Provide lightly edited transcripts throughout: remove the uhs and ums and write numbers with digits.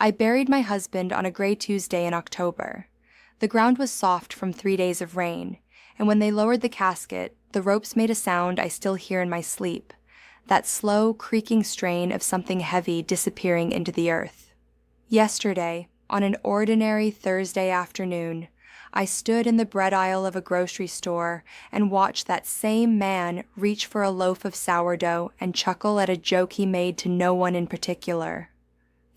I buried my husband on a gray Tuesday in October. The ground was soft from 3 days of rain, and when they lowered the casket, the ropes made a sound I still hear in my sleep, that slow, creaking strain of something heavy disappearing into the earth. Yesterday, on an ordinary Thursday afternoon, I stood in the bread aisle of a grocery store and watched that same man reach for a loaf of sourdough and chuckle at a joke he made to no one in particular.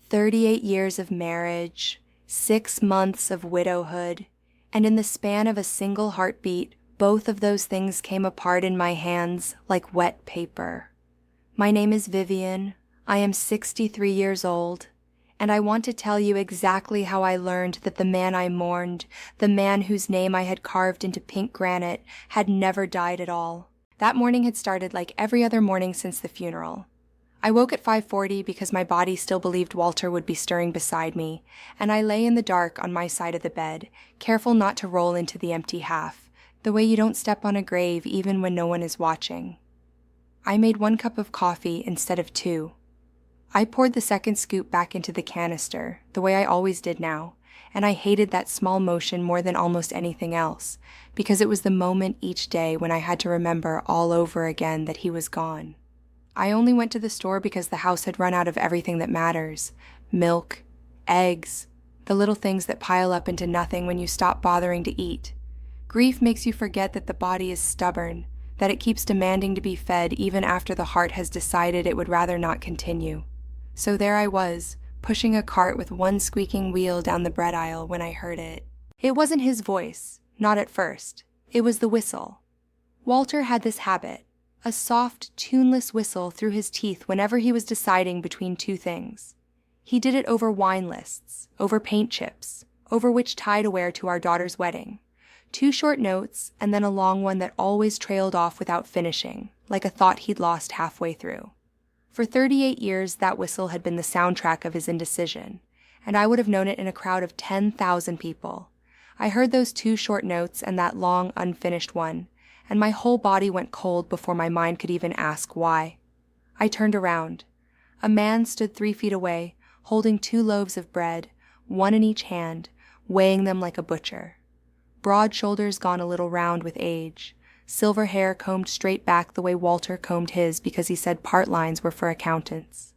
38 years of marriage, 6 months of widowhood, and in the span of a single heartbeat, both of those things came apart in my hands like wet paper. My name is Vivian. I am 63 years old, and I want to tell you exactly how I learned that the man I mourned, the man whose name I had carved into pink granite, had never died at all. That morning had started like every other morning since the funeral. I woke at 5:40 because my body still believed Walter would be stirring beside me, and I lay in the dark on my side of the bed, careful not to roll into the empty half, the way you don't step on a grave even when no one is watching. I made 1 cup of coffee instead of 2. I poured the second scoop back into the canister, the way I always did now, and I hated that small motion more than almost anything else, because it was the moment each day when I had to remember all over again that he was gone. I only went to the store because the house had run out of everything that matters: milk, eggs, the little things that pile up into nothing when you stop bothering to eat. Grief makes you forget that the body is stubborn, that it keeps demanding to be fed even after the heart has decided it would rather not continue. So there I was, pushing a cart with 1 squeaking wheel down the bread aisle when I heard it. It wasn't his voice, not at first. It was the whistle. Walter had this habit, a soft, tuneless whistle through his teeth whenever he was deciding between 2 things. He did it over wine lists, over paint chips, over which tie to wear to our daughter's wedding. 2 short notes, and then a long one that always trailed off without finishing, like a thought he'd lost halfway through. For 38 years, that whistle had been the soundtrack of his indecision, and I would have known it in a crowd of 10,000 people. I heard those 2 short notes and that long, unfinished one, and my whole body went cold before my mind could even ask why. I turned around. A man stood 3 feet away, holding 2 loaves of bread, 1 in each hand, weighing them like a butcher. Broad shoulders gone a little round with age, silver hair combed straight back the way Walter combed his because he said part lines were for accountants.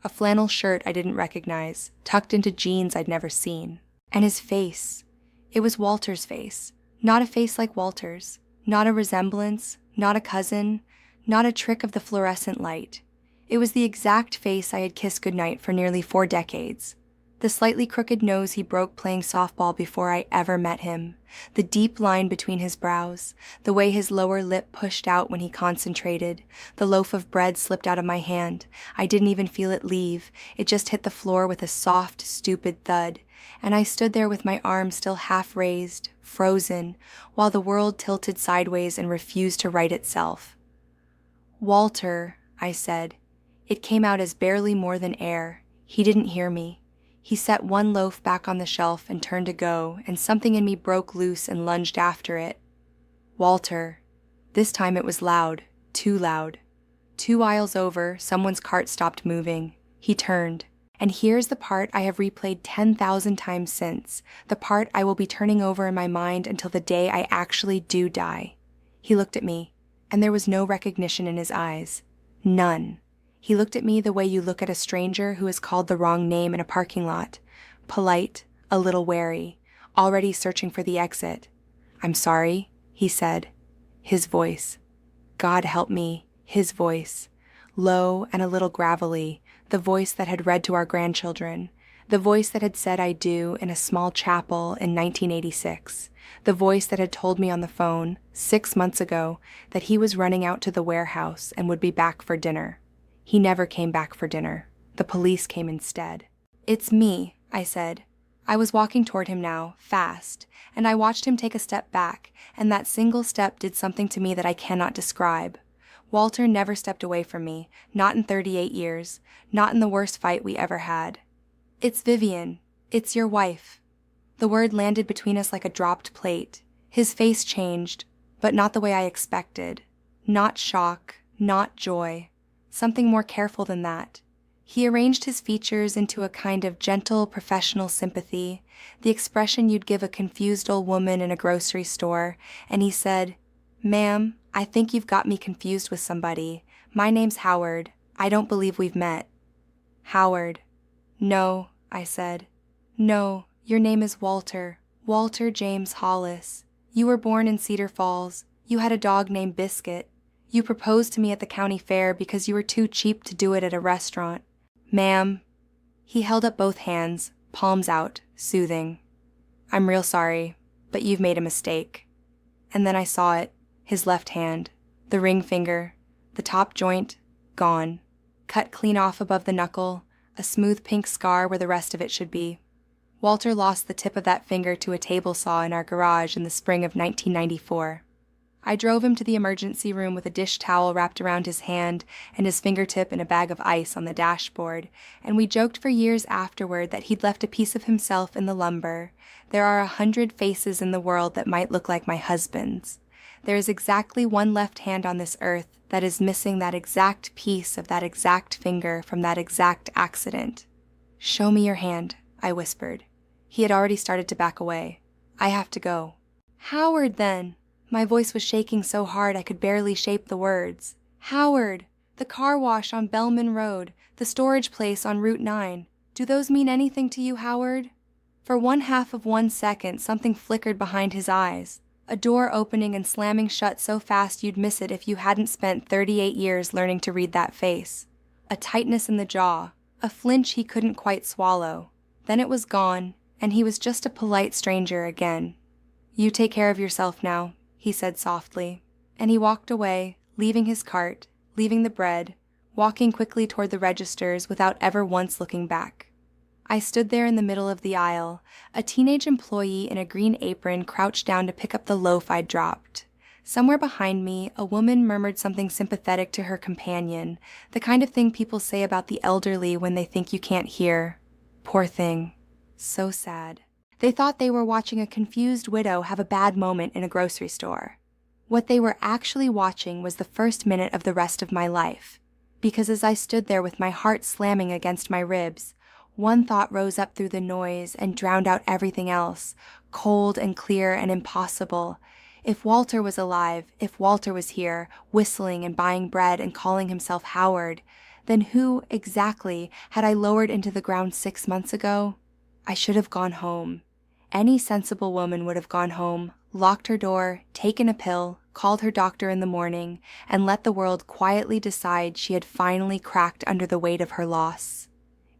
A flannel shirt I didn't recognize, tucked into jeans I'd never seen. And his face. It was Walter's face, not a face like Walter's. Not a resemblance, not a cousin, not a trick of the fluorescent light. It was the exact face I had kissed goodnight for nearly 4 decades. The slightly crooked nose he broke playing softball before I ever met him, the deep line between his brows, the way his lower lip pushed out when he concentrated, the loaf of bread slipped out of my hand. I didn't even feel it leave. It just hit the floor with a soft, stupid thud, and I stood there with my arms still half raised, frozen, while the world tilted sideways and refused to right itself. "Walter," I said. It came out as barely more than air. He didn't hear me. He set 1 loaf back on the shelf and turned to go, and something in me broke loose and lunged after it. "Walter." This time it was loud, too loud. 2 aisles over, someone's cart stopped moving. He turned. And here's the part I have replayed 10,000 times since, the part I will be turning over in my mind until the day I actually do die. He looked at me, and there was no recognition in his eyes. None. He looked at me the way you look at a stranger who has called the wrong name in a parking lot. Polite, a little wary, already searching for the exit. "I'm sorry," he said. His voice. God help me, his voice. Low and a little gravelly, the voice that had read to our grandchildren, the voice that had said "I do" in a small chapel in 1986, the voice that had told me on the phone 6 months ago that he was running out to the warehouse and would be back for dinner. He never came back for dinner. The police came instead. "It's me," I said. I was walking toward him now, fast, and I watched him take a step back, and that single step did something to me that I cannot describe. Walter never stepped away from me, not in 38 years, not in the worst fight we ever had. "It's Vivian. It's your wife." The word landed between us like a dropped plate. His face changed, but not the way I expected. Not shock, not joy. Something more careful than that. He arranged his features into a kind of gentle, professional sympathy, the expression you'd give a confused old woman in a grocery store, and he said, "Ma'am, I think you've got me confused with somebody. My name's Howard. I don't believe we've met." "Howard." "No," I said. "No, your name is Walter. Walter James Hollis. You were born in Cedar Falls. You had a dog named Biscuit. You proposed to me at the county fair because you were too cheap to do it at a restaurant. Ma'am." He held up both hands, palms out, soothing. "I'm real sorry, but you've made a mistake." And then I saw it, his left hand, the ring finger, the top joint, gone, cut clean off above the knuckle, a smooth pink scar where the rest of it should be. Walter lost the tip of that finger to a table saw in our garage in the spring of 1994. I drove him to the emergency room with a dish towel wrapped around his hand and his fingertip in a bag of ice on the dashboard, and we joked for years afterward that he'd left a piece of himself in the lumber. There are 100 faces in the world that might look like my husband's. There is exactly one left hand on this earth that is missing that exact piece of that exact finger from that exact accident. "Show me your hand," I whispered. He had already started to back away. "I have to go." "Howard, then." My voice was shaking so hard I could barely shape the words. "Howard, the car wash on Bellman Road, the storage place on Route 9. Do those mean anything to you, Howard?" For 1/2 of 1 second, something flickered behind his eyes. A door opening and slamming shut so fast you'd miss it if you hadn't spent 38 years learning to read that face. A tightness in the jaw, a flinch he couldn't quite swallow. Then it was gone, and he was just a polite stranger again. "You take care of yourself now," he said softly, and he walked away, leaving his cart, leaving the bread, walking quickly toward the registers without ever once looking back. I stood there in the middle of the aisle, a teenage employee in a green apron crouched down to pick up the loaf I'd dropped. Somewhere behind me, a woman murmured something sympathetic to her companion, the kind of thing people say about the elderly when they think you can't hear. Poor thing. So sad. They thought they were watching a confused widow have a bad moment in a grocery store. What they were actually watching was the first minute of the rest of my life. Because as I stood there with my heart slamming against my ribs, one thought rose up through the noise and drowned out everything else, cold and clear and impossible. If Walter was alive, if Walter was here, whistling and buying bread and calling himself Howard, then who, exactly, had I lowered into the ground 6 months ago? I should have gone home. Any sensible woman would have gone home, locked her door, taken a pill, called her doctor in the morning, and let the world quietly decide she had finally cracked under the weight of her loss.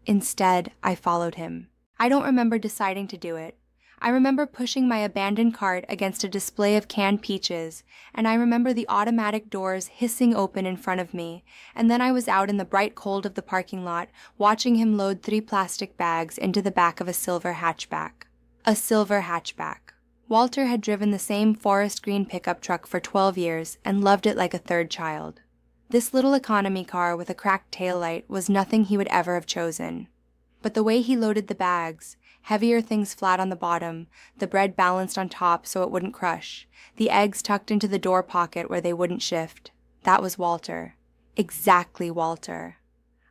Instead, I followed him. I don't remember deciding to do it. I remember pushing my abandoned cart against a display of canned peaches, and I remember the automatic doors hissing open in front of me, and then I was out in the bright cold of the parking lot, watching him load 3 plastic bags into the back of a silver hatchback. A silver hatchback. Walter had driven the same forest green pickup truck for 12 years and loved it like a third child. This little economy car with a cracked taillight was nothing he would ever have chosen. But the way he loaded the bags, heavier things flat on the bottom, the bread balanced on top so it wouldn't crush, the eggs tucked into the door pocket where they wouldn't shift, that was Walter. Exactly Walter.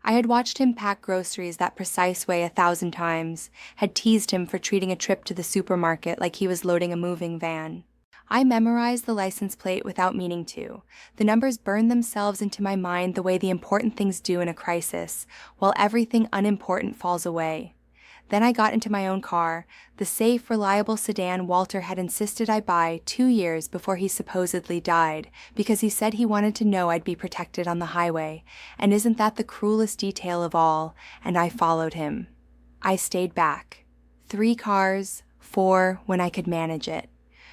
I had watched him pack groceries that precise way 1,000 times, had teased him for treating a trip to the supermarket like he was loading a moving van. I memorized the license plate without meaning to. The numbers burned themselves into my mind the way the important things do in a crisis, while everything unimportant falls away. Then I got into my own car, the safe, reliable sedan Walter had insisted I buy 2 years before he supposedly died, because he said he wanted to know I'd be protected on the highway, and isn't that the cruelest detail of all? And I followed him. I stayed back. 3 cars, 4 when I could manage it.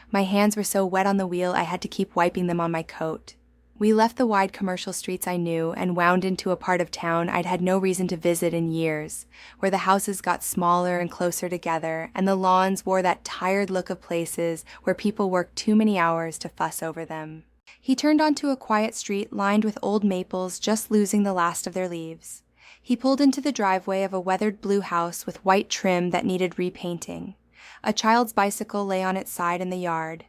My hands were so wet on the wheel I had to keep wiping them on my coat. We left the wide commercial streets I knew and wound into a part of town I'd had no reason to visit in years, where the houses got smaller and closer together, and the lawns wore that tired look of places where people worked too many hours to fuss over them. He turned onto a quiet street lined with old maples just losing the last of their leaves. He pulled into the driveway of a weathered blue house with white trim that needed repainting. A child's bicycle lay on its side in the yard.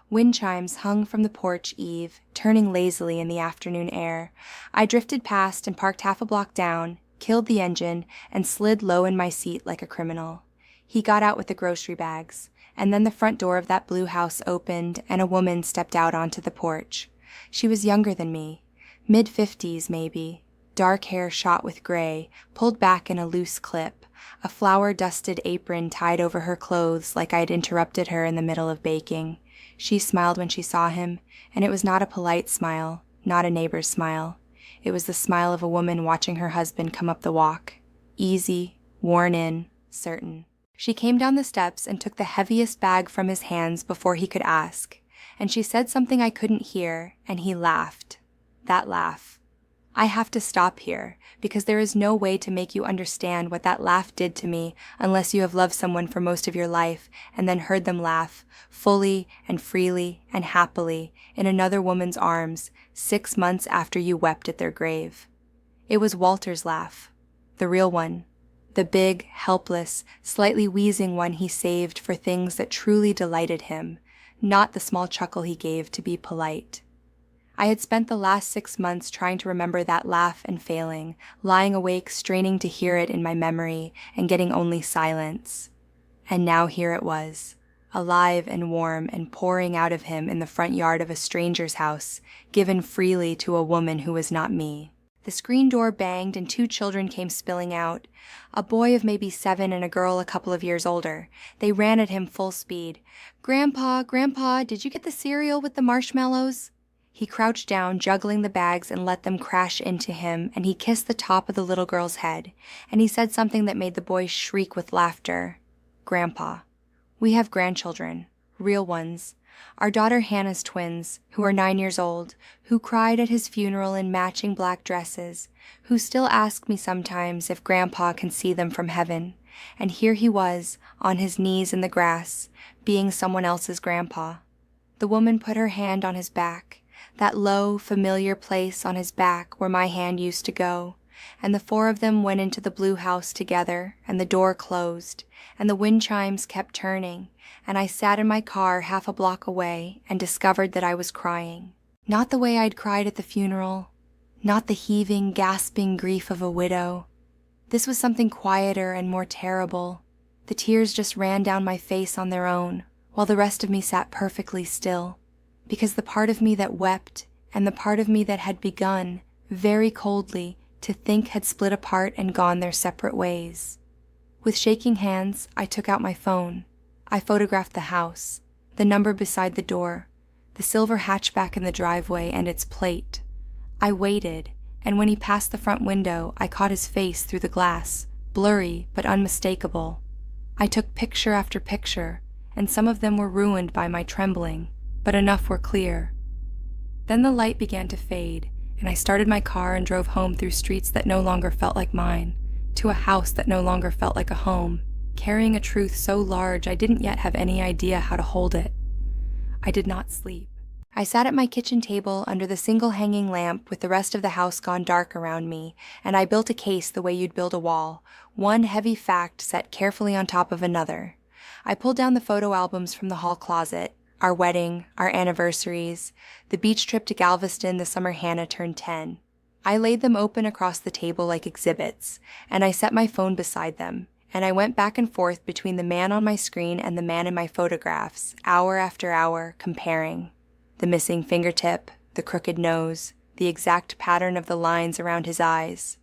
Wind chimes hung from the porch eave, turning lazily in the afternoon air. I drifted past and parked half a block down, killed the engine, and slid low in my seat like a criminal. He got out with the grocery bags, and then the front door of that blue house opened and a woman stepped out onto the porch. She was younger than me, mid-50s maybe, dark hair shot with gray, pulled back in a loose clip, a flour-dusted apron tied over her clothes like I'd interrupted her in the middle of baking. She smiled when she saw him, and it was not a polite smile, not a neighbor's smile. It was the smile of a woman watching her husband come up the walk. Easy, worn in, certain. She came down the steps and took the heaviest bag from his hands before he could ask, and she said something I couldn't hear, and he laughed. That laugh. I have to stop here, because there is no way to make you understand what that laugh did to me unless you have loved someone for most of your life and then heard them laugh, fully and freely and happily, in another woman's arms, 6 months after you wept at their grave. It was Walter's laugh, the real one, the big, helpless, slightly wheezing one he saved for things that truly delighted him, not the small chuckle he gave to be polite. I had spent the last 6 months trying to remember that laugh and failing, lying awake straining to hear it in my memory and getting only silence. And now here it was, alive and warm and pouring out of him in the front yard of a stranger's house, given freely to a woman who was not me. The screen door banged and 2 children came spilling out, a boy of maybe 7 and a girl a couple of years older. They ran at him full speed. "Grandpa, Grandpa, did you get the cereal with the marshmallows?" He crouched down, juggling the bags, and let them crash into him, and he kissed the top of the little girl's head, and he said something that made the boy shriek with laughter. "Grandpa. We have grandchildren, real ones. Our daughter Hannah's twins, who are 9 years old, who cried at his funeral in matching black dresses, who still ask me sometimes if Grandpa can see them from heaven. And here he was, on his knees in the grass, being someone else's grandpa." The woman put her hand on his back, that low, familiar place on his back where my hand used to go, and the 4 of them went into the blue house together, and the door closed, and the wind chimes kept turning, and I sat in my car half a block away and discovered that I was crying. Not the way I'd cried at the funeral, not the heaving, gasping grief of a widow. This was something quieter and more terrible. The tears just ran down my face on their own, while the rest of me sat perfectly still, because the part of me that wept and the part of me that had begun, very coldly, to think had split apart and gone their separate ways. With shaking hands, I took out my phone. I photographed the house, the number beside the door, the silver hatchback in the driveway and its plate. I waited, and when he passed the front window, I caught his face through the glass, blurry but unmistakable. I took picture after picture, and some of them were ruined by my trembling, but enough were clear. Then the light began to fade, and I started my car and drove home through streets that no longer felt like mine, to a house that no longer felt like a home, carrying a truth so large I didn't yet have any idea how to hold it. I did not sleep. I sat at my kitchen table under the single hanging lamp with the rest of the house gone dark around me, and I built a case the way you'd build a wall, one heavy fact set carefully on top of another. I pulled down the photo albums from the hall closet, our wedding, our anniversaries, the beach trip to Galveston the summer Hannah turned 10. I laid them open across the table like exhibits, and I set my phone beside them, and I went back and forth between the man on my screen and the man in my photographs, hour after hour, comparing. The missing fingertip, the crooked nose, the exact pattern of the lines around his eyes.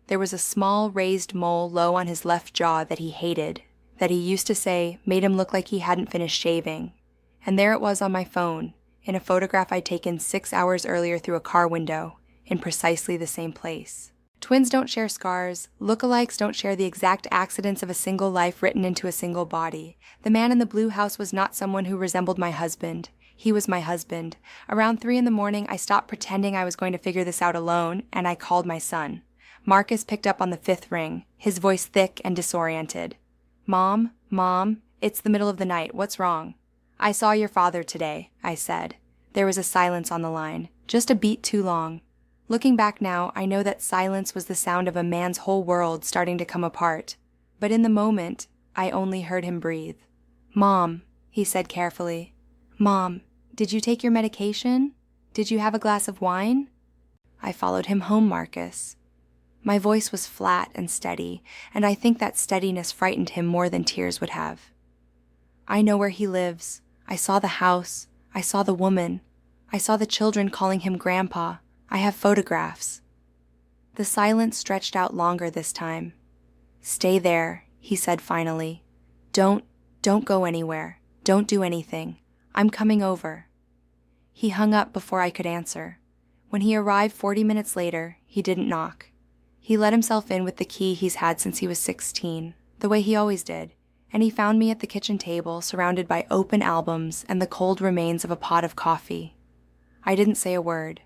There was a small raised mole low on his left jaw that he hated, that he used to say made him look like he hadn't finished shaving. And there it was on my phone, in a photograph I'd taken 6 hours earlier through a car window, in precisely the same place. Twins don't share scars, lookalikes don't share the exact accidents of a single life written into a single body. The man in the blue house was not someone who resembled my husband. He was my husband. Around 3 a.m, I stopped pretending I was going to figure this out alone, and I called my son. Marcus picked up on the 5th ring, his voice thick and disoriented. Mom, it's the middle of the night. What's wrong?" "I saw your father today," I said. There was a silence on the line, just a beat too long. Looking back now, I know that silence was the sound of a man's whole world starting to come apart. But in the moment, I only heard him breathe. "Mom," he said carefully. "Mom, did you take your medication? Did you have a glass of wine?" "I followed him home, Marcus." My voice was flat and steady, and I think that steadiness frightened him more than tears would have. I know where he lives. I saw the house. I saw the woman. I saw the children calling him Grandpa. I have photographs. The silence stretched out longer this time. Stay there, he said finally. Don't go anywhere. Don't do anything. I'm coming over. He hung up before I could answer. When he arrived 40 minutes later, he didn't knock. He let himself in with the key he's had since he was 16, the way he always did, and he found me at the kitchen table surrounded by open albums and the cold remains of a pot of coffee. I didn't say a word.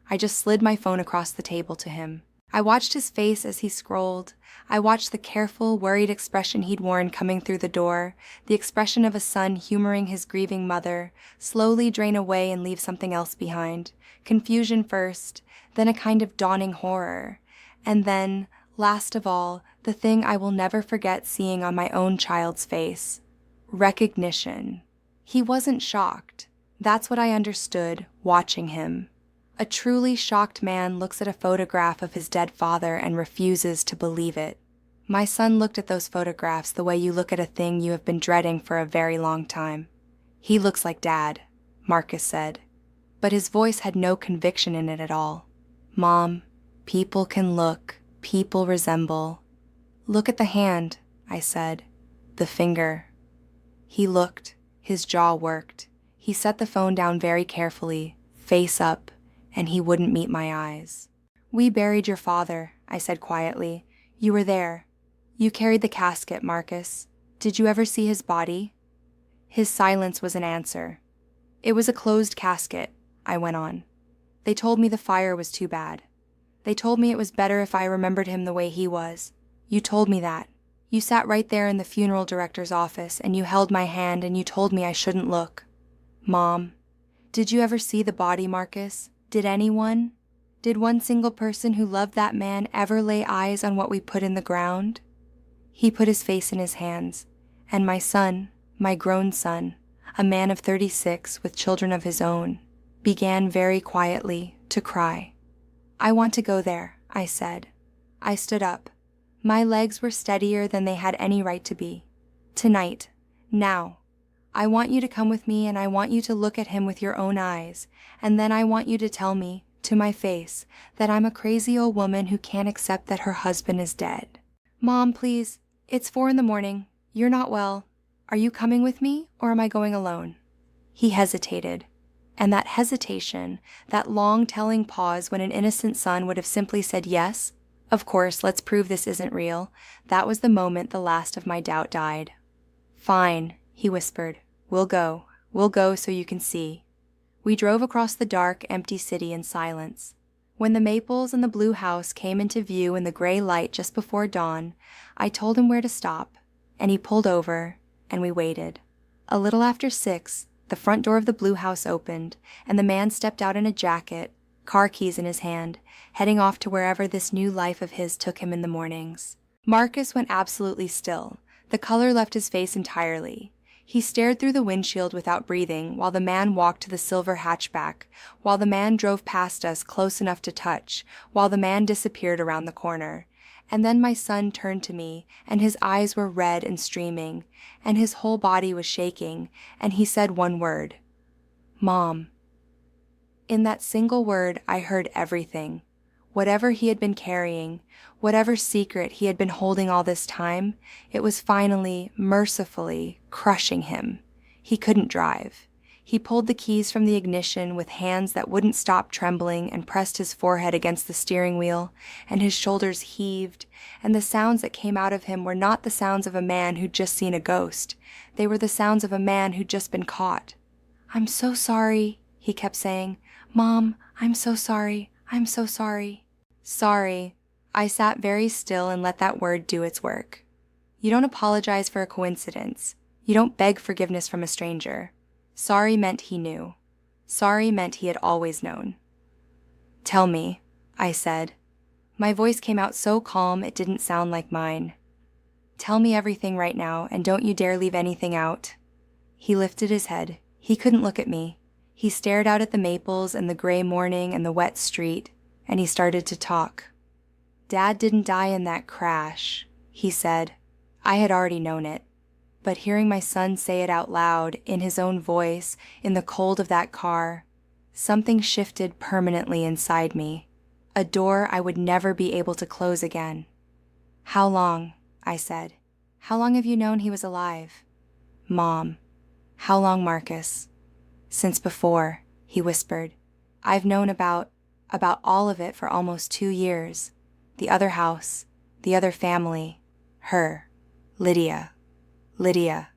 I just slid my phone across the table to him. I watched his face as he scrolled. I watched the careful, worried expression he'd worn coming through the door, the expression of a son humoring his grieving mother, slowly drain away and leave something else behind. Confusion first, then a kind of dawning horror, and then, last of all, the thing I will never forget seeing on my own child's face. Recognition. He wasn't shocked. That's what I understood, watching him. A truly shocked man looks at a photograph of his dead father and refuses to believe it. My son looked at those photographs the way you look at a thing you have been dreading for a very long time. He looks like Dad, Marcus said. But his voice had no conviction in it at all. Mom, people can look, people resemble. Look at the hand, I said. The finger. He looked. His jaw worked. He set the phone down very carefully, face up, and he wouldn't meet my eyes. We buried your father, I said quietly. You were there. You carried the casket, Marcus. Did you ever see his body? His silence was an answer. It was a closed casket, I went on. They told me the fire was too bad. They told me it was better if I remembered him the way he was. You told me that. You sat right there in the funeral director's office and you held my hand and you told me I shouldn't look. Mom, did you ever see the body, Marcus? Did anyone? Did one single person who loved that man ever lay eyes on what we put in the ground? He put his face in his hands, and my son, my grown son, a man of 36 with children of his own, began very quietly to cry. I want to go there, I said. I stood up. My legs were steadier than they had any right to be. Tonight, now. I want you to come with me and I want you to look at him with your own eyes, and then I want you to tell me, to my face, that I'm a crazy old woman who can't accept that her husband is dead. Mom, please, it's 4 a.m. You're not well. Are you coming with me or am I going alone? He hesitated, and that hesitation, that long telling pause when an innocent son would have simply said yes, of course, let's prove this isn't real, that was the moment the last of my doubt died. Fine, he whispered. We'll go so you can see. We drove across the dark, empty city in silence. When the maples and the blue house came into view in the gray light just before dawn, I told him where to stop, and he pulled over, and we waited. A little after 6, the front door of the blue house opened, and the man stepped out in a jacket, car keys in his hand, heading off to wherever this new life of his took him in the mornings. Marcus went absolutely still. The color left his face entirely. He stared through the windshield without breathing while the man walked to the silver hatchback, while the man drove past us close enough to touch, while the man disappeared around the corner. And then my son turned to me, and his eyes were red and streaming, and his whole body was shaking, and he said one word. Mom. In that single word, I heard everything. Whatever he had been carrying, whatever secret he had been holding all this time, it was finally, mercifully, crushing him. He couldn't drive. He pulled the keys from the ignition with hands that wouldn't stop trembling and pressed his forehead against the steering wheel, and his shoulders heaved, and the sounds that came out of him were not the sounds of a man who'd just seen a ghost. They were the sounds of a man who'd just been caught. I'm so sorry, he kept saying. Mom, I'm so sorry. I'm so sorry. Sorry. I sat very still and let that word do its work. You don't apologize for a coincidence. You don't beg forgiveness from a stranger. Sorry meant he knew. Sorry meant he had always known. Tell me, I said. My voice came out so calm it didn't sound like mine. Tell me everything right now, and don't you dare leave anything out. He lifted his head. He couldn't look at me. He stared out at the maples and the gray morning and the wet street, and he started to talk. "Dad didn't die in that crash," he said. I had already known it. But hearing my son say it out loud, in his own voice, in the cold of that car, something shifted permanently inside me. A door I would never be able to close again. "How long?" I said. "How long have you known he was alive?" "Mom." "How long, Marcus?" "Since before," he whispered. "I've known about all of it for almost 2 years. The other house, the other family, her, Lydia. Lydia."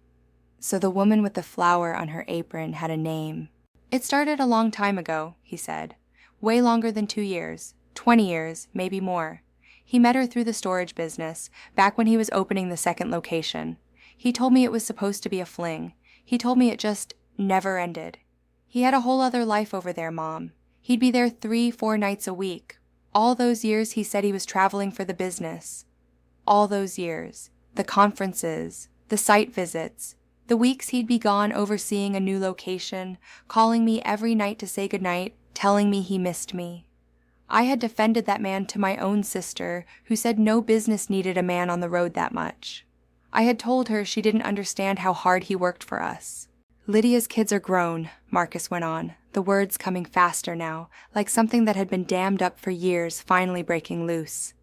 So the woman with the flower on her apron had a name. "It started a long time ago," he said. "Way longer than 2 years. 20 years, maybe more. He met her through the storage business, back when he was opening the second location. He told me it was supposed to be a fling. He told me it just never ended. He had a whole other life over there, Mom. He'd be there 3-4 nights a week. All those years he said he was traveling for the business. All those years. The conferences, the site visits, the weeks he'd be gone overseeing a new location, calling me every night to say goodnight, telling me he missed me. I had defended that man to my own sister, who said no business needed a man on the road that much. I had told her she didn't understand how hard he worked for us. "Lydia's kids are grown," Marcus went on, the words coming faster now, like something that had been dammed up for years finally breaking loose.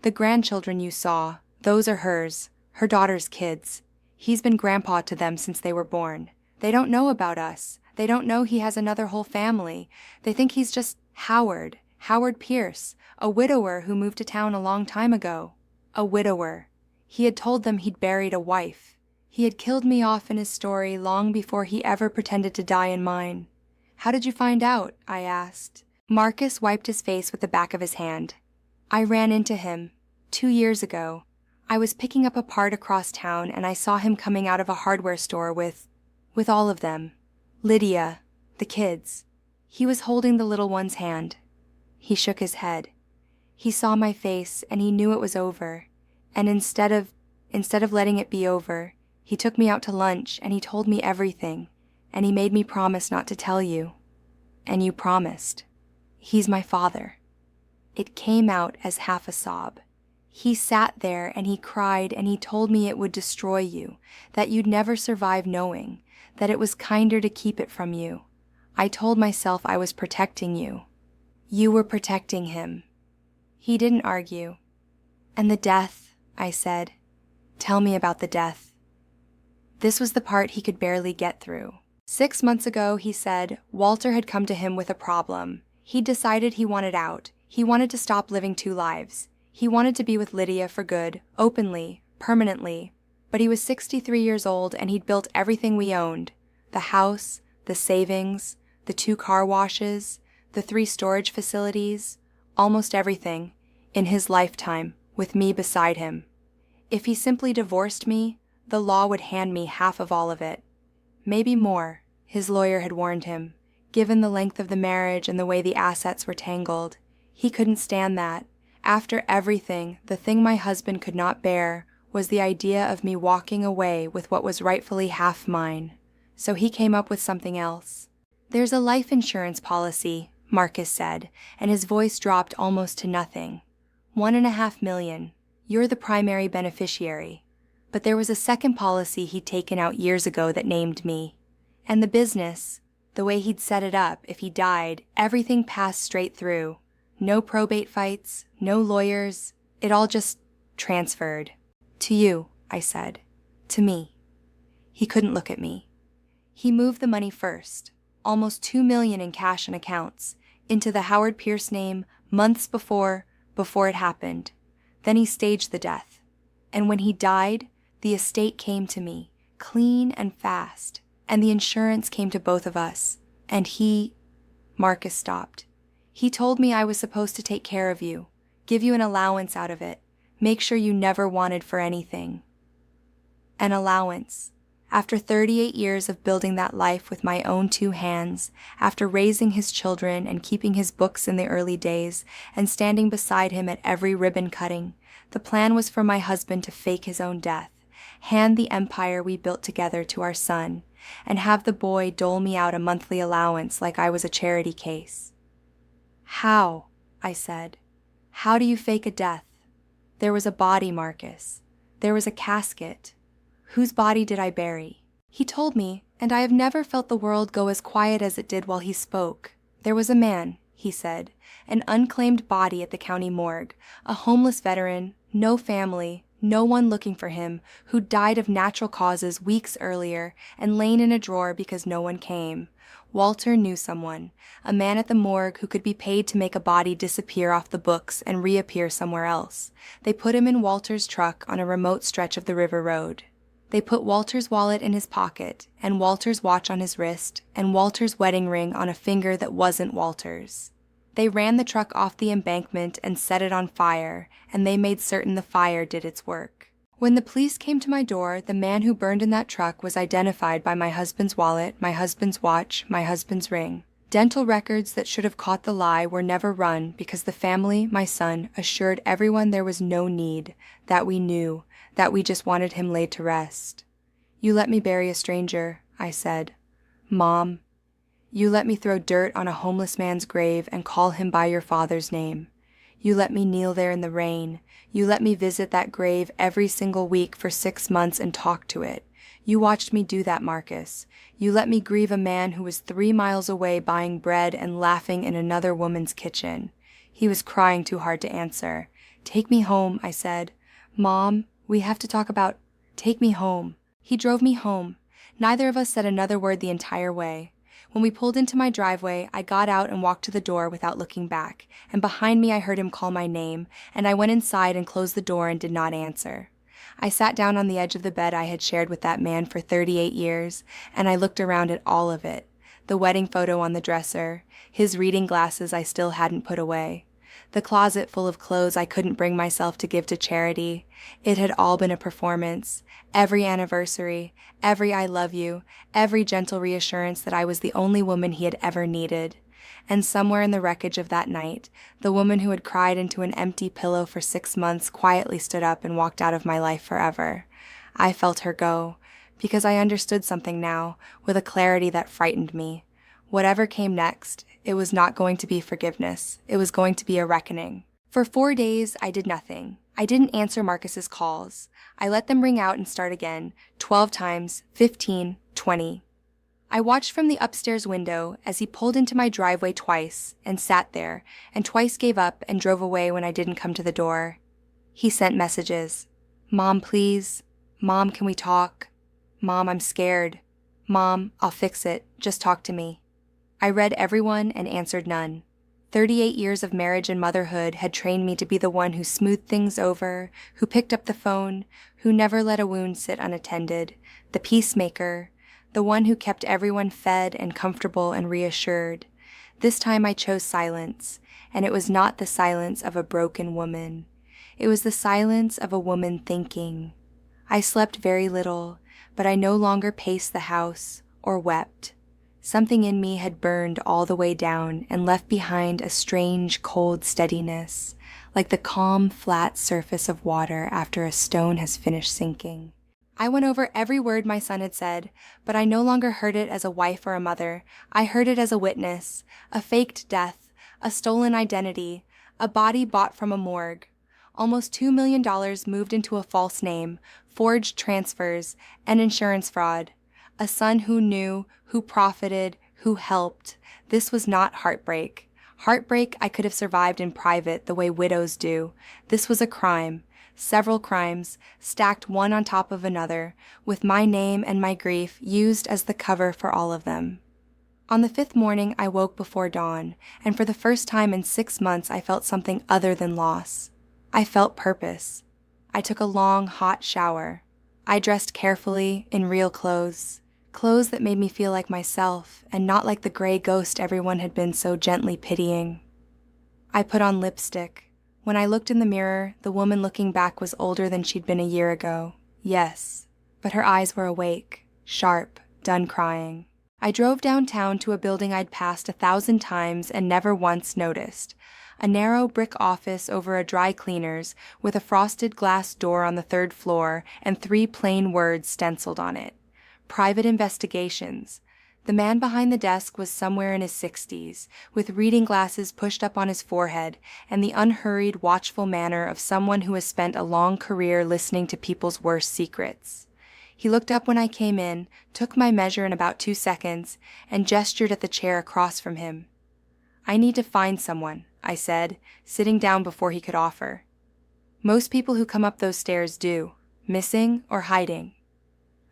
"The grandchildren you saw, those are hers, her daughter's kids. He's been grandpa to them since they were born. They don't know about us. They don't know he has another whole family. They think he's just Howard Pierce, a widower who moved to town a long time ago. A widower. He had told them he'd buried a wife. He had killed me off in his story long before he ever pretended to die in mine." "How did you find out?" I asked. Marcus wiped his face with the back of his hand. "I ran into him 2 years ago. I was picking up a part across town and I saw him coming out of a hardware store with all of them. Lydia, the kids. He was holding the little one's hand." He shook his head. "He saw my face and he knew it was over. And instead of letting it be over, he took me out to lunch and he told me everything. And he made me promise not to tell you. And you promised. He's my father." It came out as half a sob. "He sat there and he cried and he told me it would destroy you, that you'd never survive knowing, that it was kinder to keep it from you. I told myself I was protecting you. You were protecting him." He didn't argue. "And the death," I said. "Tell me about the death." This was the part he could barely get through. 6 months ago, he said, Walter had come to him with a problem. He'd decided he wanted out. He wanted to stop living 2 lives. He wanted to be with Lydia for good, openly, permanently. But he was 63 years old and he'd built everything we owned. The house, the savings, the 2 car washes, the 3 storage facilities, almost everything, in his lifetime, with me beside him. If he simply divorced me, the law would hand me half of all of it. Maybe more, his lawyer had warned him. Given the length of the marriage and the way the assets were tangled, he couldn't stand that. After everything, the thing my husband could not bear was the idea of me walking away with what was rightfully half mine. So he came up with something else. "There's a life insurance policy," Marcus said, and his voice dropped almost to nothing. $1.5 million. You're the primary beneficiary. But there was a second policy he'd taken out years ago that named me. And the business, the way he'd set it up, if he died, everything passed straight through. No probate fights, no lawyers, it all just transferred. "To you," I said. "To me." He couldn't look at me. He moved the money first, almost $2 million in cash and accounts, into the Howard Pierce name months before it happened. Then he staged the death. And when he died, the estate came to me, clean and fast, and the insurance came to both of us. And Marcus stopped. "He told me I was supposed to take care of you, give you an allowance out of it, make sure you never wanted for anything." An allowance. After 38 years of building that life with my own 2 hands, after raising his children and keeping his books in the early days and standing beside him at every ribbon cutting, the plan was for my husband to fake his own death, hand the empire we built together to our son, and have the boy dole me out a monthly allowance like I was a charity case. "How?" I said. How do you fake a death? There was a body, Marcus. There was a casket. Whose body did I bury? He told me, and I have never felt the world go as quiet as it did while he spoke. There was a man, he said, an unclaimed body at the county morgue, a homeless veteran, no family, no one looking for him, who died of natural causes weeks earlier and lain in a drawer because no one came. Walter knew someone, a man at the morgue who could be paid to make a body disappear off the books and reappear somewhere else. They put him in Walter's truck on a remote stretch of the river road. They put Walter's wallet in his pocket, and Walter's watch on his wrist, and Walter's wedding ring on a finger that wasn't Walter's. They ran the truck off the embankment and set it on fire, and they made certain the fire did its work. When the police came to my door, the man who burned in that truck was identified by my husband's wallet, my husband's watch, my husband's ring. Dental records that should have caught the lie were never run because the family, my son, assured everyone there was no need, that we knew, that we just wanted him laid to rest. You let me bury a stranger, I said. Mom, you let me throw dirt on a homeless man's grave and call him by your father's name. You let me kneel there in the rain. You let me visit that grave every single week for 6 months and talk to it. You watched me do that, Marcus. You let me grieve a man who was 3 miles away buying bread and laughing in another woman's kitchen. He was crying too hard to answer. Take me home, I said. Mom, we have to talk about... Take me home. He drove me home. Neither of us said another word the entire way. When we pulled into my driveway, I got out and walked to the door without looking back, and behind me I heard him call my name, and I went inside and closed the door and did not answer. I sat down on the edge of the bed I had shared with that man for 38 years, and I looked around at all of it. The wedding photo on the dresser, his reading glasses I still hadn't put away, the closet full of clothes I couldn't bring myself to give to charity. It had all been a performance. Every anniversary, every I love you, every gentle reassurance that I was the only woman he had ever needed. And somewhere in the wreckage of that night, the woman who had cried into an empty pillow for 6 months quietly stood up and walked out of my life forever. I felt her go, because I understood something now, with a clarity that frightened me. Whatever came next, it was not going to be forgiveness. It was going to be a reckoning. For 4 days, I did nothing. I didn't answer Marcus's calls. I let them ring out and start again, 12 times, 15, 20. I watched from the upstairs window as he pulled into my driveway twice and sat there, and twice gave up and drove away when I didn't come to the door. He sent messages. Mom, please. Mom, can we talk? Mom, I'm scared. Mom, I'll fix it. Just talk to me. I read every one and answered none. 38 years of marriage and motherhood had trained me to be the one who smoothed things over, who picked up the phone, who never let a wound sit unattended, the peacemaker, the one who kept everyone fed and comfortable and reassured. This time I chose silence, and it was not the silence of a broken woman. It was the silence of a woman thinking. I slept very little, but I no longer paced the house or wept. Something in me had burned all the way down and left behind a strange, cold steadiness, like the calm, flat surface of water after a stone has finished sinking. I went over every word my son had said, but I no longer heard it as a wife or a mother. I heard it as a witness, a faked death, a stolen identity, a body bought from a morgue. Almost $2 million moved into a false name, forged transfers, and insurance fraud. A son who knew, who profited, who helped. This was not heartbreak. Heartbreak I could have survived in private the way widows do. This was a crime. Several crimes, stacked one on top of another, with my name and my grief used as the cover for all of them. On the 5th morning I woke before dawn, and for the first time in 6 months I felt something other than loss. I felt purpose. I took a long, hot shower. I dressed carefully, in real clothes. Clothes that made me feel like myself, and not like the gray ghost everyone had been so gently pitying. I put on lipstick. When I looked in the mirror, the woman looking back was older than she'd been a year ago. Yes, but her eyes were awake, sharp, done crying. I drove downtown to a building I'd passed 1,000 times and never once noticed. A narrow brick office over a dry cleaner's with a frosted glass door on the 3rd floor and 3 plain words stenciled on it. Private investigations. The man behind the desk was somewhere in his 60s, with reading glasses pushed up on his forehead and the unhurried, watchful manner of someone who has spent a long career listening to people's worst secrets. He looked up when I came in, took my measure in about 2 seconds, and gestured at the chair across from him. "I need to find someone," I said, sitting down before he could offer. "Most people who come up those stairs do. Missing or hiding?"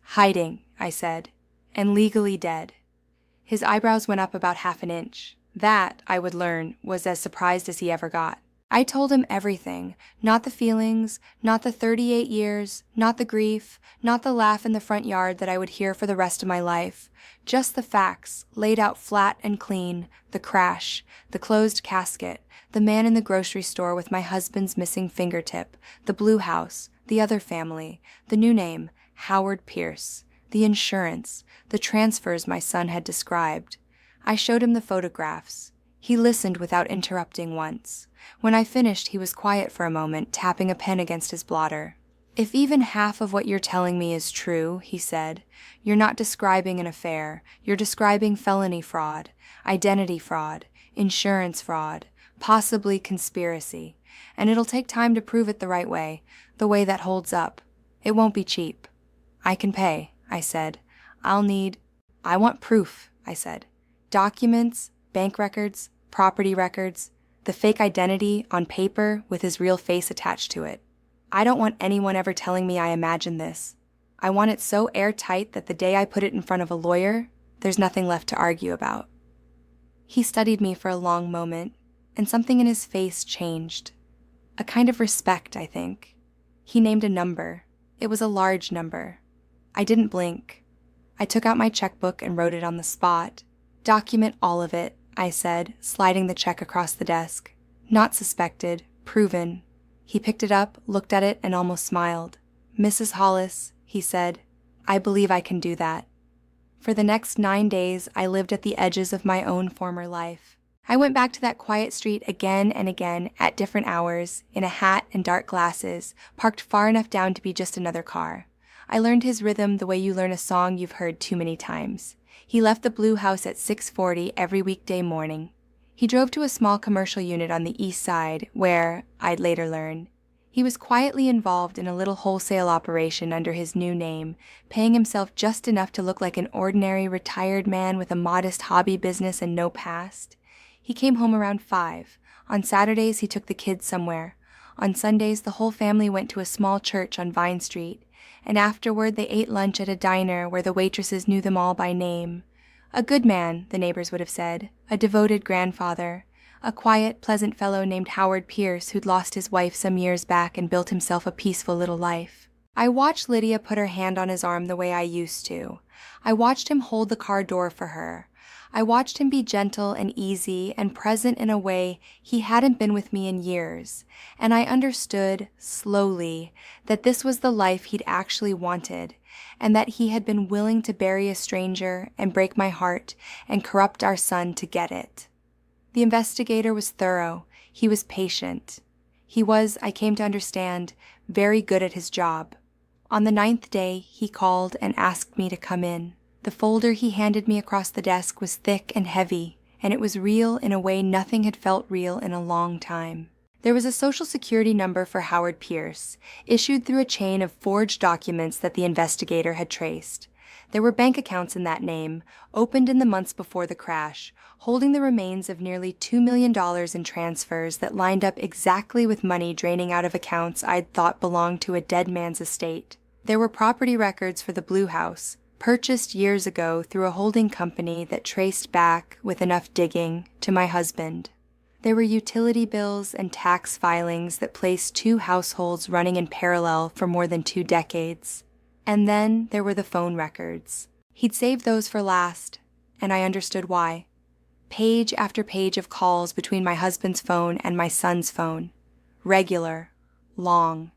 "Hiding," I said, "and legally dead." His eyebrows went up about half an inch. That, I would learn, was as surprised as he ever got. I told him everything, not the feelings, not the 38 years, not the grief, not the laugh in the front yard that I would hear for the rest of my life, just the facts, laid out flat and clean, the crash, the closed casket, the man in the grocery store with my husband's missing fingertip, the blue house, the other family, the new name, Howard Pierce, the insurance, the transfers my son had described. I showed him the photographs. He listened without interrupting once. When I finished, he was quiet for a moment, tapping a pen against his blotter. "If even half of what you're telling me is true," he said, "you're not describing an affair. You're describing felony fraud, identity fraud, insurance fraud, possibly conspiracy. And it'll take time to prove it the right way, the way that holds up. It won't be cheap." "I can pay," I said. I want proof," I said. "Documents, bank records, property records, the fake identity on paper with his real face attached to it. I don't want anyone ever telling me I imagined this. I want it so airtight that the day I put it in front of a lawyer, there's nothing left to argue about." He studied me for a long moment, and something in his face changed. A kind of respect, I think. He named a number. It was a large number. I didn't blink. I took out my checkbook and wrote it on the spot. "Document all of it," I said, sliding the check across the desk. "Not suspected, proven." He picked it up, looked at it, and almost smiled. "Mrs. Hollis," he said, "I believe I can do that." For the next 9 days, I lived at the edges of my own former life. I went back to that quiet street again and again at different hours, in a hat and dark glasses, parked far enough down to be just another car. I learned his rhythm the way you learn a song you've heard too many times. He left the blue house at 6:40 every weekday morning. He drove to a small commercial unit on the east side where, I'd later learn, he was quietly involved in a little wholesale operation under his new name, paying himself just enough to look like an ordinary retired man with a modest hobby business and no past. He came home around 5. On Saturdays, he took the kids somewhere. On Sundays, the whole family went to a small church on Vine Street, and afterward they ate lunch at a diner where the waitresses knew them all by name. A good man, the neighbors would have said, a devoted grandfather, a quiet, pleasant fellow named Howard Pierce who'd lost his wife some years back and built himself a peaceful little life. I watched Lydia put her hand on his arm the way I used to. I watched him hold the car door for her. I watched him be gentle and easy and present in a way he hadn't been with me in years, and I understood, slowly, that this was the life he'd actually wanted, and that he had been willing to bury a stranger and break my heart and corrupt our son to get it. The investigator was thorough. He was patient. He was, I came to understand, very good at his job. On the 9th day, he called and asked me to come in. The folder he handed me across the desk was thick and heavy, and it was real in a way nothing had felt real in a long time. There was a social security number for Howard Pierce, issued through a chain of forged documents that the investigator had traced. There were bank accounts in that name, opened in the months before the crash, holding the remains of nearly $2 million in transfers that lined up exactly with money draining out of accounts I'd thought belonged to a dead man's estate. There were property records for the Blue House, purchased years ago through a holding company that traced back, with enough digging, to my husband. There were utility bills and tax filings that placed 2 households running in parallel for more than 2 decades. And then there were the phone records. He'd saved those for last, and I understood why. Page after page of calls between my husband's phone and my son's phone. Regular, long,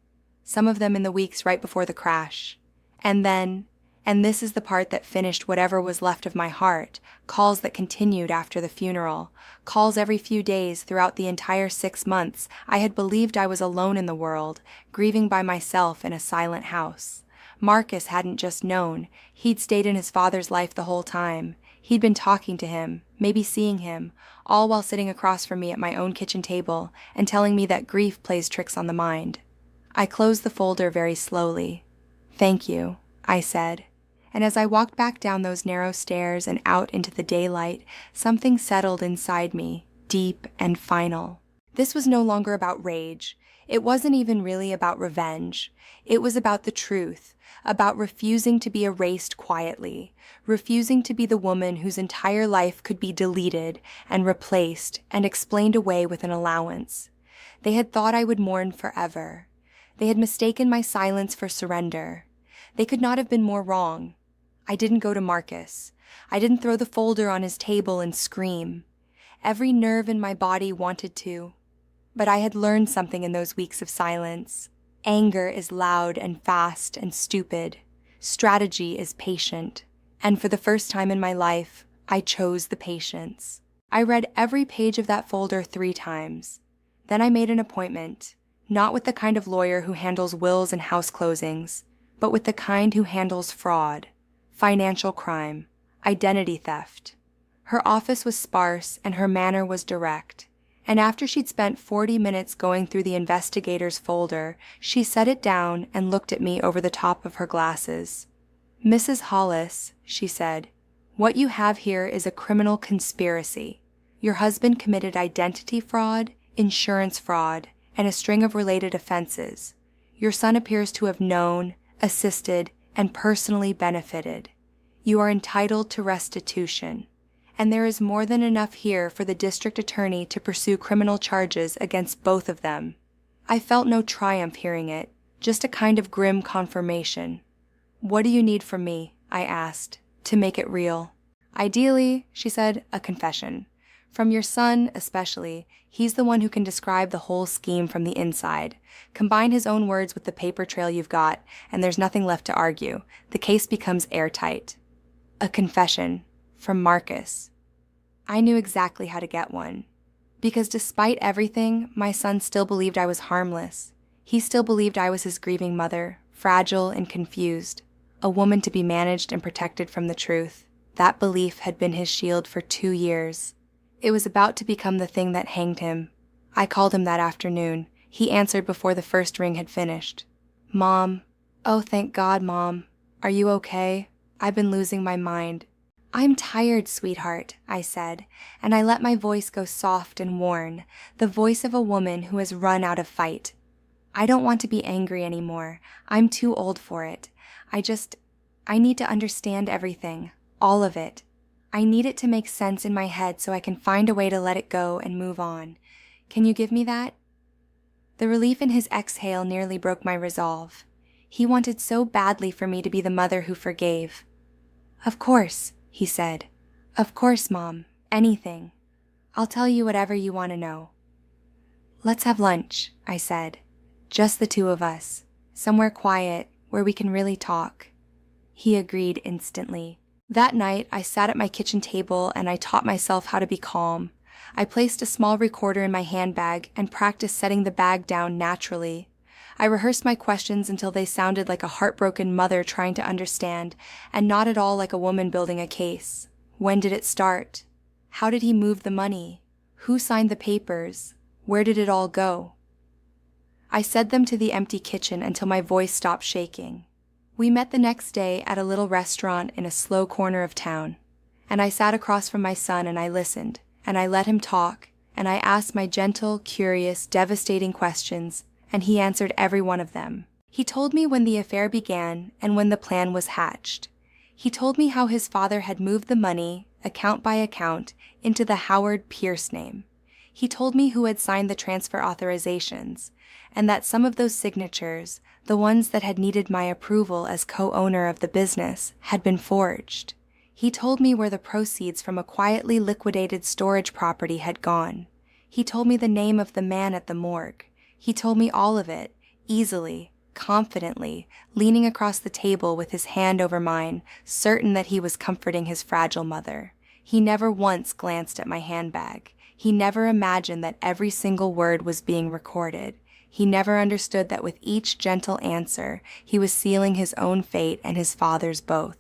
some of them in the weeks right before the crash. And then, and this is the part that finished whatever was left of my heart, calls that continued after the funeral, calls every few days throughout the entire 6 months I had believed I was alone in the world, grieving by myself in a silent house. Marcus hadn't just known, he'd stayed in his father's life the whole time. He'd been talking to him, maybe seeing him, all while sitting across from me at my own kitchen table and telling me that grief plays tricks on the mind. I closed the folder very slowly. "Thank you," I said. And as I walked back down those narrow stairs and out into the daylight, something settled inside me, deep and final. This was no longer about rage. It wasn't even really about revenge. It was about the truth, about refusing to be erased quietly, refusing to be the woman whose entire life could be deleted and replaced and explained away with an allowance. They had thought I would mourn forever. They had mistaken my silence for surrender. They could not have been more wrong. I didn't go to Marcus. I didn't throw the folder on his table and scream. Every nerve in my body wanted to. But I had learned something in those weeks of silence. Anger is loud and fast and stupid. Strategy is patient. And for the first time in my life, I chose the patience. I read every page of that folder 3 times. Then I made an appointment, not with the kind of lawyer who handles wills and house closings, but with the kind who handles fraud, financial crime, identity theft. Her office was sparse and her manner was direct. And after she'd spent 40 minutes going through the investigator's folder, she set it down and looked at me over the top of her glasses. "Mrs. Hollis," she said, "what you have here is a criminal conspiracy. Your husband committed identity fraud, insurance fraud, and a string of related offenses. Your son appears to have known, assisted, and personally benefited. You are entitled to restitution. And there is more than enough here for the district attorney to pursue criminal charges against both of them." I felt no triumph hearing it, just a kind of grim confirmation. "What do you need from me?" I asked, "to make it real?" "Ideally," she said, "a confession. From your son, especially. He's the one who can describe the whole scheme from the inside. Combine his own words with the paper trail you've got, and there's nothing left to argue. The case becomes airtight." A confession. From Marcus. I knew exactly how to get one. Because despite everything, my son still believed I was harmless. He still believed I was his grieving mother, fragile and confused, a woman to be managed and protected from the truth. That belief had been his shield for 2 years. It was about to become the thing that hanged him. I called him that afternoon. He answered before the first ring had finished. "Mom. Oh, thank God, Mom. Are you okay? I've been losing my mind." "I'm tired, sweetheart," I said, and I let my voice go soft and worn, the voice of a woman who has run out of fight. "I don't want to be angry anymore. I'm too old for it. I need to understand everything, all of it. I need it to make sense in my head so I can find a way to let it go and move on. Can you give me that?" The relief in his exhale nearly broke my resolve. He wanted so badly for me to be the mother who forgave. "Of course," he said. "Of course, Mom. Anything. I'll tell you whatever you want to know." "Let's have lunch," I said. "Just the 2 of us. Somewhere quiet, where we can really talk." He agreed instantly. That night, I sat at my kitchen table and I taught myself how to be calm. I placed a small recorder in my handbag and practiced setting the bag down naturally. I rehearsed my questions until they sounded like a heartbroken mother trying to understand, and not at all like a woman building a case. When did it start? How did he move the money? Who signed the papers? Where did it all go? I said them to the empty kitchen until my voice stopped shaking. We met the next day at a little restaurant in a slow corner of town, and I sat across from my son and I listened, and I let him talk, and I asked my gentle, curious, devastating questions, and he answered every one of them. He told me when the affair began and when the plan was hatched. He told me how his father had moved the money, account by account, into the Howard Pierce name. He told me who had signed the transfer authorizations, and that some of those signatures, the ones that had needed my approval as co-owner of the business, had been forged. He told me where the proceeds from a quietly liquidated storage property had gone. He told me the name of the man at the morgue. He told me all of it, easily, confidently, leaning across the table with his hand over mine, certain that he was comforting his fragile mother. He never once glanced at my handbag. He never imagined that every single word was being recorded. He never understood that with each gentle answer, he was sealing his own fate and his father's both.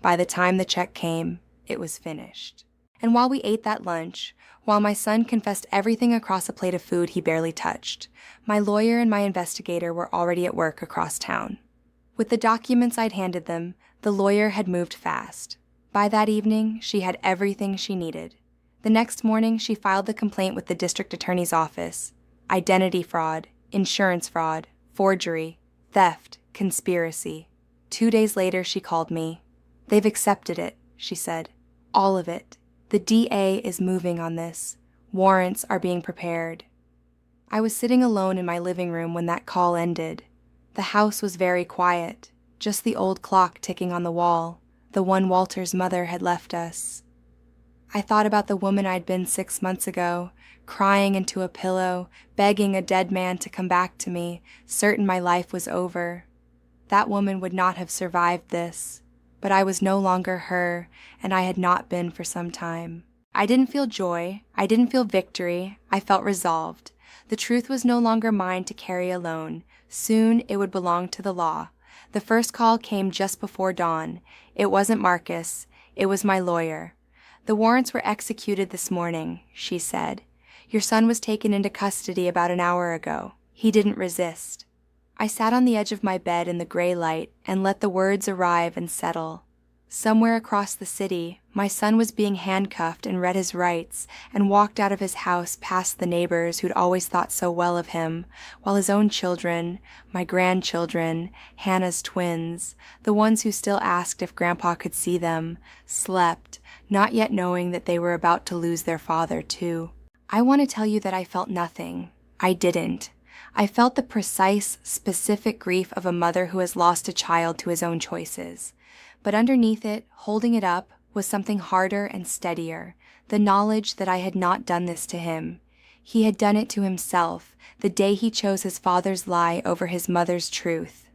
By the time the check came, it was finished. And while we ate that lunch, while my son confessed everything across a plate of food he barely touched, my lawyer and my investigator were already at work across town. With the documents I'd handed them, the lawyer had moved fast. By that evening, she had everything she needed. The next morning, she filed the complaint with the district attorney's office: identity fraud, insurance fraud, forgery, theft, conspiracy. 2 days later, she called me. "They've accepted it," she said. "All of it. The DA is moving on this. Warrants are being prepared." I was sitting alone in my living room when that call ended. The house was very quiet, just the old clock ticking on the wall, the one Walter's mother had left us. I thought about the woman I'd been 6 months ago, crying into a pillow, begging a dead man to come back to me, certain my life was over. That woman would not have survived this, but I was no longer her, and I had not been for some time. I didn't feel joy, I didn't feel victory, I felt resolved. The truth was no longer mine to carry alone. Soon it would belong to the law. The first call came just before dawn. It wasn't Marcus, it was my lawyer. "The warrants were executed this morning," she said. "Your son was taken into custody about an hour ago. He didn't resist." I sat on the edge of my bed in the gray light and let the words arrive and settle. Somewhere across the city, my son was being handcuffed and read his rights and walked out of his house past the neighbors who'd always thought so well of him, while his own children, my grandchildren, Hannah's twins, the ones who still asked if Grandpa could see them, slept, not yet knowing that they were about to lose their father too. I want to tell you that I felt nothing. I didn't. I felt the precise, specific grief of a mother who has lost a child to his own choices. But underneath it, holding it up, was something harder and steadier, the knowledge that I had not done this to him. He had done it to himself, the day he chose his father's lie over his mother's truth.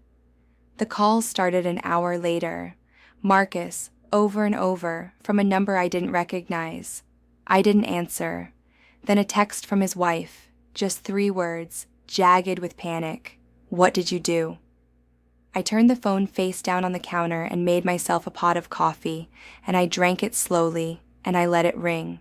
The calls started an hour later. Marcus, over and over, from a number I didn't recognize. I didn't answer. Then a text from his wife, just 3 words, jagged with panic. "What did you do?" I turned the phone face down on the counter and made myself a pot of coffee, and I drank it slowly, and I let it ring.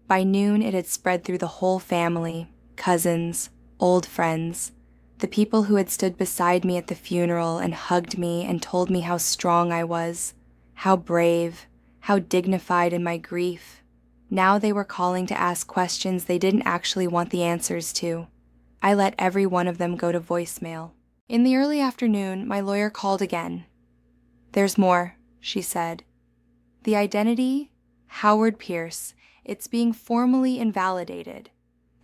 By noon, it had spread through the whole family, cousins, old friends, the people who had stood beside me at the funeral and hugged me and told me how strong I was, how brave, how dignified in my grief. Now they were calling to ask questions they didn't actually want the answers to. I let every one of them go to voicemail. In the early afternoon, my lawyer called again. "There's more," she said. "The identity? Howard Pierce. It's being formally invalidated.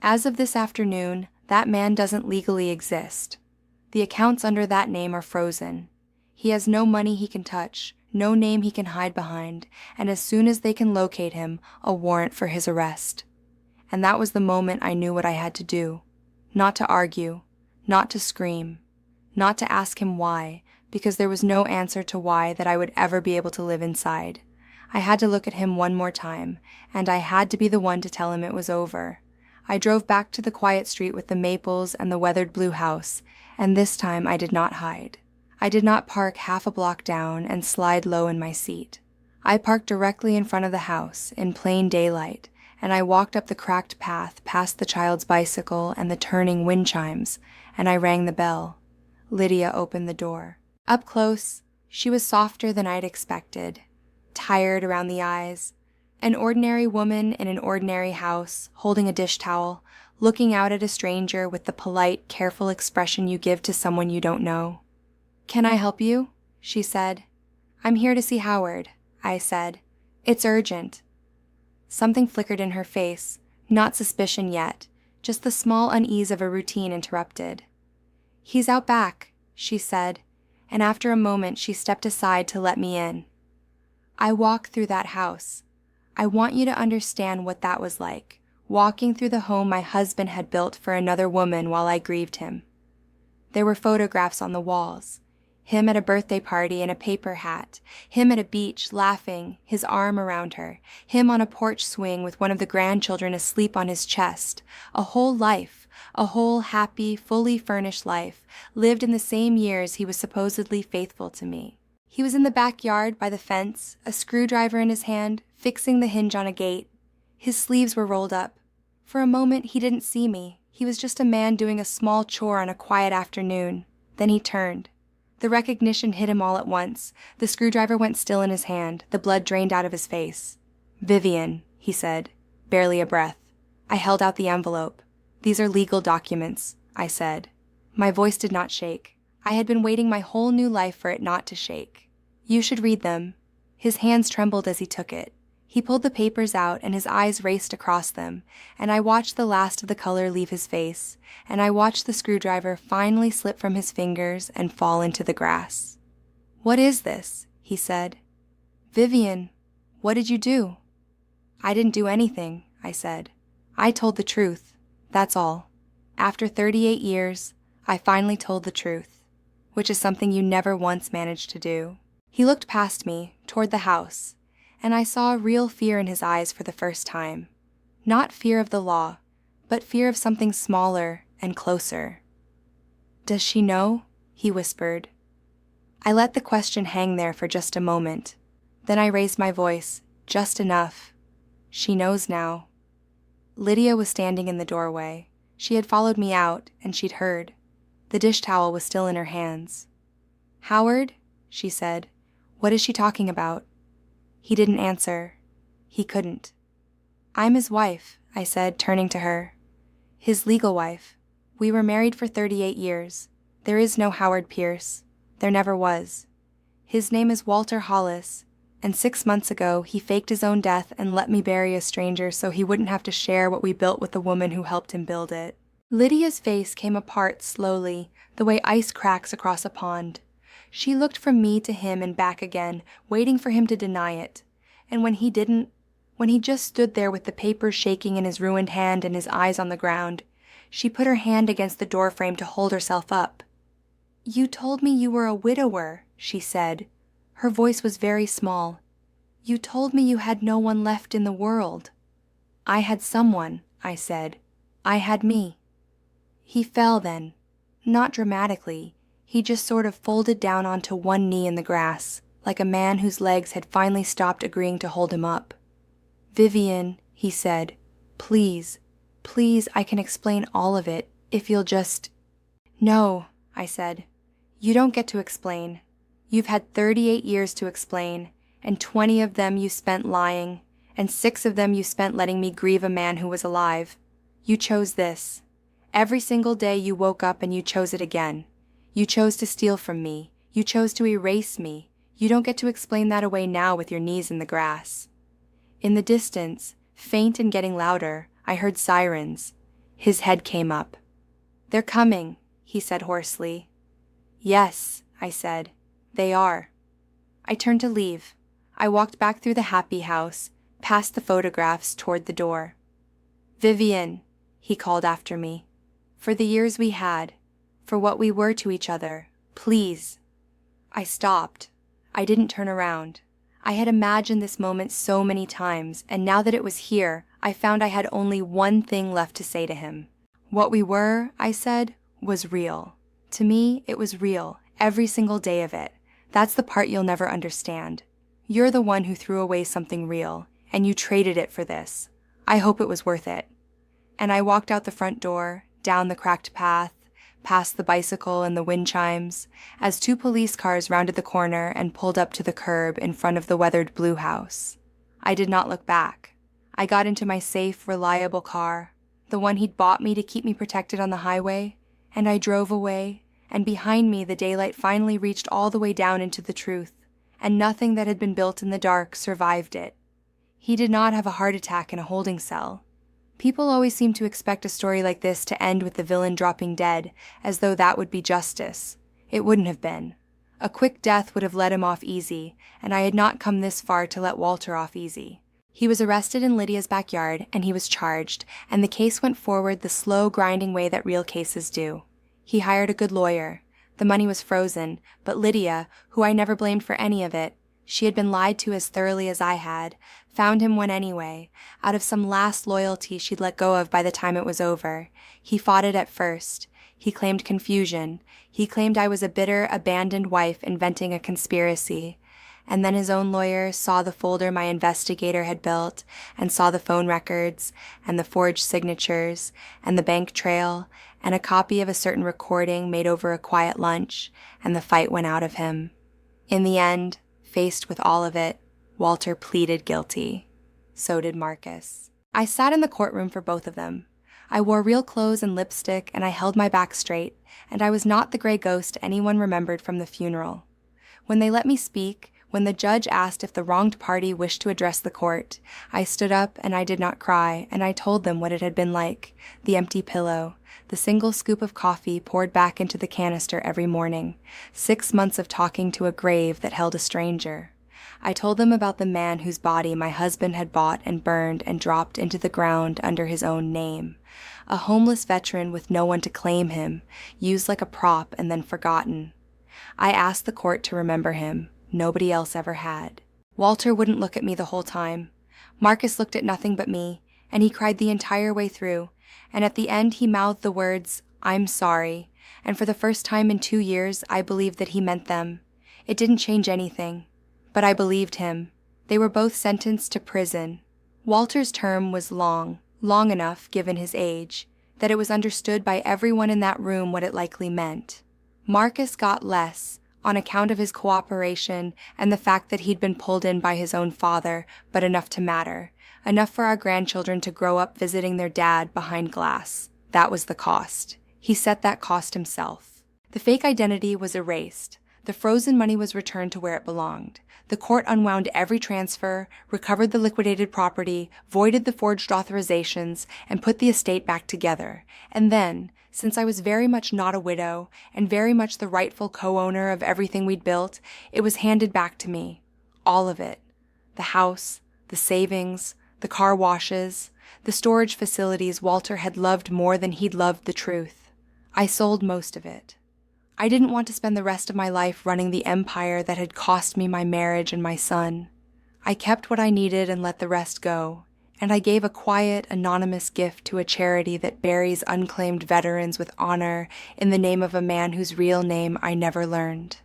As of this afternoon, that man doesn't legally exist. The accounts under that name are frozen. He has no money he can touch, no name he can hide behind, and as soon as they can locate him, a warrant for his arrest." And that was the moment I knew what I had to do. Not to argue, not to scream, not to ask him why, because there was no answer to why that I would ever be able to live inside. I had to look at him one more time, and I had to be the one to tell him it was over. I drove back to the quiet street with the maples and the weathered blue house, and this time I did not hide. I did not park half a block down and slide low in my seat. I parked directly in front of the house, in plain daylight, and I walked up the cracked path past the child's bicycle and the turning wind chimes, and I rang the bell. Lydia opened the door. Up close, she was softer than I'd expected, tired around the eyes. An ordinary woman in an ordinary house, holding a dish towel, looking out at a stranger with the polite, careful expression you give to someone you don't know. "Can I help you?" she said. "I'm here to see Howard," I said. "It's urgent." Something flickered in her face, not suspicion yet, just the small unease of a routine interrupted. "He's out back," she said, and after a moment she stepped aside to let me in. I walked through that house. I want you to understand what that was like, walking through the home my husband had built for another woman while I grieved him. There were photographs on the walls. Him at a birthday party in a paper hat, him at a beach laughing, his arm around her, him on a porch swing with one of the grandchildren asleep on his chest. A whole life, a whole happy, fully furnished life, lived in the same years he was supposedly faithful to me. He was in the backyard by the fence, a screwdriver in his hand, fixing the hinge on a gate. His sleeves were rolled up. For a moment, he didn't see me. He was just a man doing a small chore on a quiet afternoon. Then he turned. The recognition hit him all at once. The screwdriver went still in his hand. The blood drained out of his face. "Vivian," he said, barely a breath. I held out the envelope. "These are legal documents," I said. My voice did not shake. I had been waiting my whole new life for it not to shake. "You should read them." His hands trembled as he took it. He pulled the papers out and his eyes raced across them, and I watched the last of the color leave his face, and I watched the screwdriver finally slip from his fingers and fall into the grass. "What is this?" he said. "Vivian, what did you do?" "I didn't do anything," I said. "I told the truth. That's all. After 38 years, I finally told the truth, which is something you never once managed to do." He looked past me, toward the house, and I saw real fear in his eyes for the first time. Not fear of the law, but fear of something smaller and closer. "Does she know?" he whispered. I let the question hang there for just a moment. Then I raised my voice, just enough. "She knows now." Lydia was standing in the doorway. She had followed me out, and she'd heard. The dish towel was still in her hands. "Howard," she said, "what is she talking about?" He didn't answer. He couldn't. "I'm his wife," I said, turning to her. "His legal wife. We were married for 38 years. There is no Howard Pierce. There never was. His name is Walter Hollis, and 6 months ago he faked his own death and let me bury a stranger so he wouldn't have to share what we built with the woman who helped him build it." Lydia's face came apart slowly, the way ice cracks across a pond. She looked from me to him and back again, waiting for him to deny it. And when he didn't, when he just stood there with the papers shaking in his ruined hand and his eyes on the ground, she put her hand against the doorframe to hold herself up. "You told me you were a widower," she said. Her voice was very small. "You told me you had no one left in the world." "I had someone," I said. "I had me." He fell then. Not dramatically. He just sort of folded down onto one knee in the grass, like a man whose legs had finally stopped agreeing to hold him up. "Vivian," he said, "please, please, I can explain all of it, if you'll just—" "No," I said. "You don't get to explain. You've had 38 years to explain, and 20 of them you spent lying, and 6 of them you spent letting me grieve a man who was alive. You chose this. Every single day you woke up and you chose it again. You chose to steal from me. You chose to erase me. You don't get to explain that away now with your knees in the grass." In the distance, faint and getting louder, I heard sirens. His head came up. "They're coming," he said hoarsely. "Yes," I said. "They are." I turned to leave. I walked back through the happy house, past the photographs, toward the door. "Vivian," he called after me. "For the years we had, for what we were to each other, please." I stopped. I didn't turn around. I had imagined this moment so many times, and now that it was here, I found I had only one thing left to say to him. What we were, I said, was real. To me, it was real, every single day of it. That's the part you'll never understand. You're the one who threw away something real, and you traded it for this. I hope it was worth it. And I walked out the front door, down the cracked path, past the bicycle and the wind chimes, as 2 police cars rounded the corner and pulled up to the curb in front of the weathered blue house. I did not look back. I got into my safe, reliable car, the one he'd bought me to keep me protected on the highway, and I drove away, and behind me the daylight finally reached all the way down into the truth, and nothing that had been built in the dark survived it. He did not have a heart attack in a holding cell. People always seem to expect a story like this to end with the villain dropping dead, as though that would be justice. It wouldn't have been. A quick death would have let him off easy, and I had not come this far to let Walter off easy. He was arrested in Lydia's backyard, and he was charged, and the case went forward the slow, grinding way that real cases do. He hired a good lawyer. The money was frozen, but Lydia, who I never blamed for any of it, she had been lied to as thoroughly as I had, found him one anyway, out of some last loyalty she'd let go of by the time it was over. He fought it at first. He claimed confusion. He claimed I was a bitter, abandoned wife inventing a conspiracy. And then his own lawyer saw the folder my investigator had built and saw the phone records and the forged signatures and the bank trail and a copy of a certain recording made over a quiet lunch, and the fight went out of him. In the end, faced with all of it, Walter pleaded guilty. So did Marcus. I sat in the courtroom for both of them. I wore real clothes and lipstick, and I held my back straight, and I was not the gray ghost anyone remembered from the funeral. When they let me speak, when the judge asked if the wronged party wished to address the court, I stood up and I did not cry, and I told them what it had been like, the empty pillow, the single scoop of coffee poured back into the canister every morning, 6 months of talking to a grave that held a stranger. I told them about the man whose body my husband had bought and burned and dropped into the ground under his own name. A homeless veteran with no one to claim him, used like a prop and then forgotten. I asked the court to remember him. Nobody else ever had. Walter wouldn't look at me the whole time. Marcus looked at nothing but me, and he cried the entire way through, and at the end he mouthed the words, "I'm sorry," and for the first time in 2 years I believed that he meant them. It didn't change anything. But I believed him. They were both sentenced to prison. Walter's term was long enough, given his age, that it was understood by everyone in that room what it likely meant. Marcus got less, on account of his cooperation and the fact that he'd been pulled in by his own father, but enough to matter. Enough for our grandchildren to grow up visiting their dad behind glass. That was the cost. He set that cost himself. The fake identity was erased. The frozen money was returned to where it belonged. The court unwound every transfer, recovered the liquidated property, voided the forged authorizations, and put the estate back together. And then, since I was very much not a widow, and very much the rightful co-owner of everything we'd built, it was handed back to me. All of it. The house, the savings, the car washes, the storage facilities Walter had loved more than he'd loved the truth. I sold most of it. I didn't want to spend the rest of my life running the empire that had cost me my marriage and my son. I kept what I needed and let the rest go, and I gave a quiet, anonymous gift to a charity that buries unclaimed veterans with honor in the name of a man whose real name I never learned.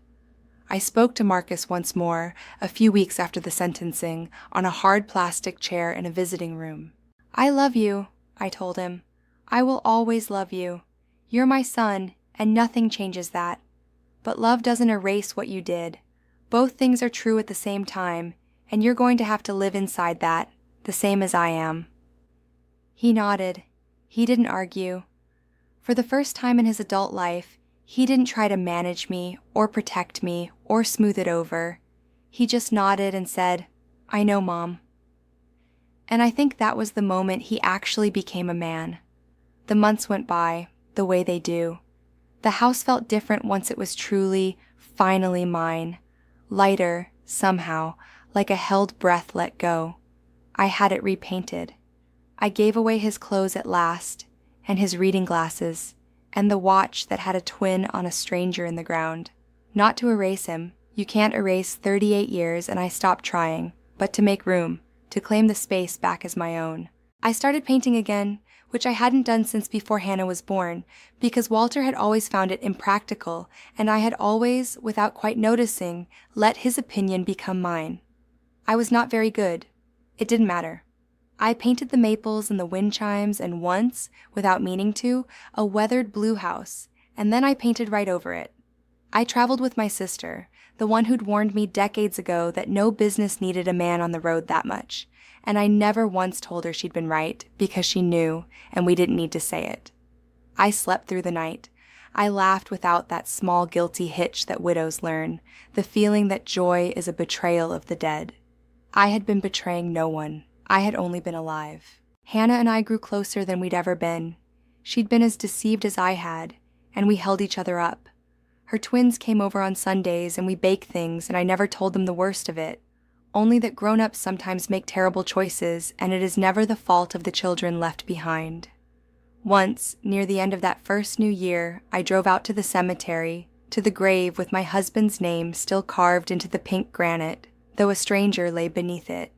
I spoke to Marcus once more, a few weeks after the sentencing, on a hard plastic chair in a visiting room. "I love you," I told him. "I will always love you. You're my son, and nothing changes that. But love doesn't erase what you did. Both things are true at the same time, and you're going to have to live inside that, the same as I am." He nodded. He didn't argue. For the first time in his adult life, he didn't try to manage me, or protect me, or smooth it over. He just nodded and said, "I know, Mom." And I think that was the moment he actually became a man. The months went by, the way they do. The house felt different once it was truly, finally mine. Lighter, somehow, like a held breath let go. I had it repainted. I gave away his clothes at last, and his reading glasses, and the watch that had a twin on a stranger in the ground. Not to erase him. You can't erase 38 years, and I stopped trying, but to make room, to claim the space back as my own. I started painting again, which I hadn't done since before Hannah was born, because Walter had always found it impractical, and I had always, without quite noticing, let his opinion become mine. I was not very good. It didn't matter. I painted the maples and the wind chimes, and once, without meaning to, a weathered blue house, and then I painted right over it. I traveled with my sister, the one who'd warned me decades ago that no business needed a man on the road that much. And I never once told her she'd been right, because she knew, and we didn't need to say it. I slept through the night. I laughed without that small guilty hitch that widows learn, the feeling that joy is a betrayal of the dead. I had been betraying no one. I had only been alive. Hannah and I grew closer than we'd ever been. She'd been as deceived as I had, and we held each other up. Her twins came over on Sundays, and we baked things, and I never told them the worst of it. Only that grown-ups sometimes make terrible choices, and it is never the fault of the children left behind. Once, near the end of that first new year, I drove out to the cemetery, to the grave with my husband's name still carved into the pink granite, though a stranger lay beneath it.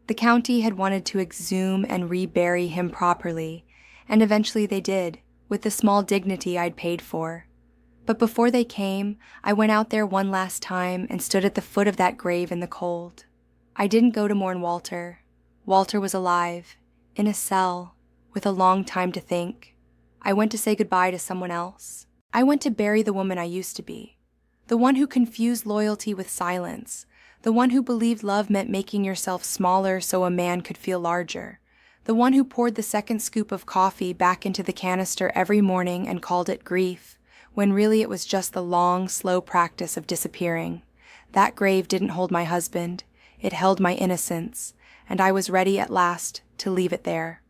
The county had wanted to exhume and rebury him properly, and eventually they did, with the small dignity I'd paid for. But before they came, I went out there one last time and stood at the foot of that grave in the cold. I didn't go to mourn Walter. Walter was alive, in a cell, with a long time to think. I went to say goodbye to someone else. I went to bury the woman I used to be. The one who confused loyalty with silence. The one who believed love meant making yourself smaller so a man could feel larger. The one who poured the second scoop of coffee back into the canister every morning and called it grief, when really it was just the long, slow practice of disappearing. That grave didn't hold my husband. It held my innocence, and I was ready at last to leave it there.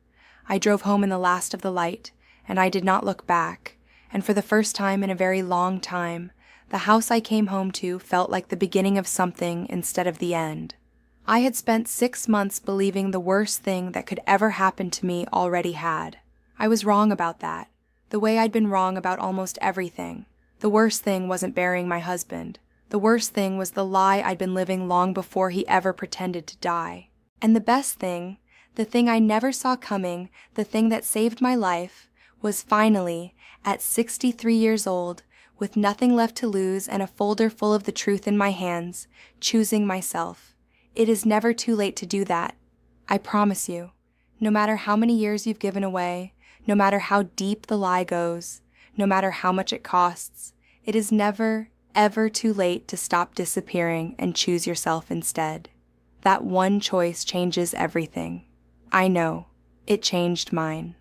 I drove home in the last of the light, and I did not look back, and for the first time in a very long time, the house I came home to felt like the beginning of something instead of the end. I had spent 6 months believing the worst thing that could ever happen to me already had. I was wrong about that, the way I'd been wrong about almost everything. The worst thing wasn't burying my husband. The worst thing was the lie I'd been living long before he ever pretended to die. And the best thing, the thing I never saw coming, the thing that saved my life, was finally, at 63 years old, with nothing left to lose and a folder full of the truth in my hands, choosing myself. It is never too late to do that. I promise you, no matter how many years you've given away, no matter how deep the lie goes, no matter how much it costs, it is never, ever too late to stop disappearing and choose yourself instead. That one choice changes everything. I know. It changed mine.